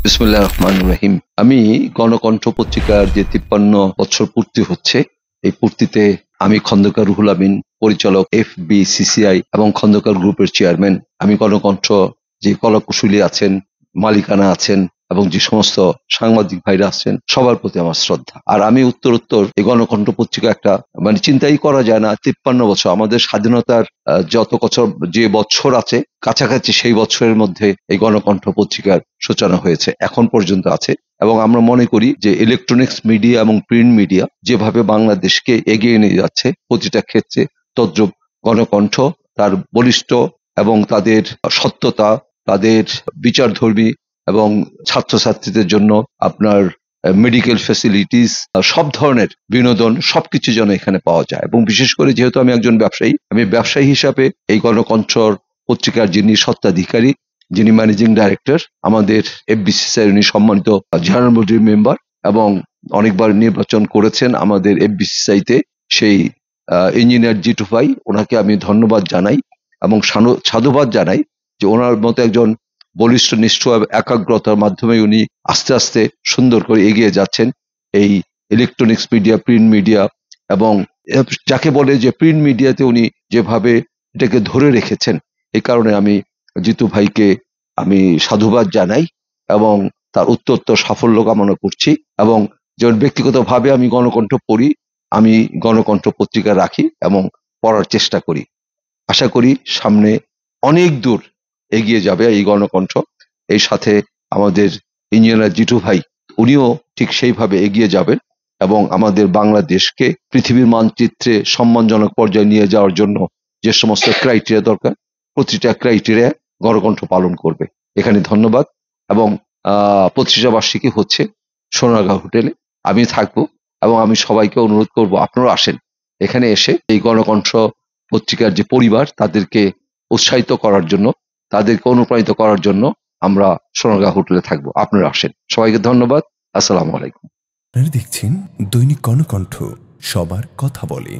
বিসমিল্লাহির রহমানির রহিম। আমি গণকণ্ঠ পত্রিকার যে 53 বছর পূর্তি হচ্ছে, এই পূর্তিতে আমি খন্দকার রুহুল আমিন, পরিচালক FBCCI এবং খন্দকার গ্রুপের চেয়ারম্যান, আমি গণকণ্ঠ যে কলাকুশলী আছেন, মালিকানা আছেন এবং যে সমস্ত সাংবাদিক ভাইরা আছেন, সবার প্রতি আমার শ্রদ্ধা। আর আমি উত্তরোত্তর এই গণকণ্ঠ পত্রিকা একটা চিন্তাই করা যায় না, 53 বছর আমাদের স্বাধীনতার যত বছর যে বছর আছে কাছাকাছি, সেই বছরের মধ্যে এই গণকণ্ঠ পত্রিকার সূচনা হয়েছে, এখন পর্যন্ত আছে। এবং আমরা মনে করি যে ইলেকট্রনিক্স মিডিয়া এবং প্রিন্ট মিডিয়া যেভাবে বাংলাদেশকে এগিয়ে নিয়ে যাচ্ছে প্রতিটা ক্ষেত্রে, তদ্রূপ গণকণ্ঠ তার বলিষ্ঠ এবং তাদের সত্যতা, তাদের বিচারধর্মী এবং ছাত্রছাত্রীদের জন্য আপনার মেডিকেল ফ্যাসিলিটিস, সব ধরনের বিনোদন সবকিছু যেন এখানে পাওয়া যায়। এবং বিশেষ করে যেহেতু আমি একজন ব্যবসায়ী, আমি ব্যবসায়ী হিসাবে এই গণকণ্ঠর পত্রিকার যিনি স্বত্বাধিকারী, যিনি ম্যানেজিং ডাইরেক্টর, আমাদের FBCCI উনি সম্মানিত জেনারেল বডির মেম্বার এবং অনেকবার নির্বাচন করেছেন আমাদের FBCCI-তে, সেই ইঞ্জিনিয়ার জিটু ভাই, ওনাকে আমি ধন্যবাদ জানাই এবং সাধুবাদ জানাই যে ওনার মতো একজন বলিষ্ঠ, নিষ্ঠ একাগ্রতার মাধ্যমে উনি আস্তে আস্তে সুন্দর করে এগিয়ে যাচ্ছেন এই ইলেকট্রনিক্স মিডিয়া, প্রিন্ট মিডিয়া এবং যাকে বলে যে প্রিন্ট মিডিয়াতে উনি যেভাবে এটাকে ধরে রেখেছেন। এই কারণে আমি জিতু ভাইকে আমি সাধুবাদ জানাই এবং তার উত্তরোত্তর সাফল্য কামনা করছি। এবং যেমন ব্যক্তিগতভাবে আমি গণকণ্ঠ পড়ি, আমি গণকণ্ঠ পত্রিকা রাখি এবং পড়ার চেষ্টা করি। আশা করি সামনে অনেক দূর এগিয়ে যাবে এই গণকণ্ঠ। এই সাথে আমাদের ইঞ্জিনিয়ার জিটু ভাই, উনিও ঠিক সেইভাবে এগিয়ে যাবেন এবং আমাদের বাংলাদেশকে পৃথিবীর মানচিত্রে সম্মানজনক পর্যায়ে নিয়ে যাওয়ার জন্য যে সমস্ত ক্রাইটেরিয়া দরকার, প্রতিটা ক্রাইটেরিয়া গণকণ্ঠ পালন করবে। এখানে ধন্যবাদ। এবং 25 বার্ষিকী হচ্ছে সোনারগাঁও হোটেলে, আমি থাকবো এবং আমি সবাইকে অনুরোধ করব আপনারা আসেন, এখানে এসে এই গণকণ্ঠ পত্রিকার যে পরিবার, তাদেরকে উৎসাহিত করার জন্য, তাদেরকে অনুপ্রাণিত করার জন্য আমরা সোনারগাঁও হোটেলে থাকবো। আপনারা আসেন। সবাইকে ধন্যবাদ। আসসালামু আলাইকুম। আপনারা দেখছেন দৈনিক গণকণ্ঠ, সবার কথা বলে।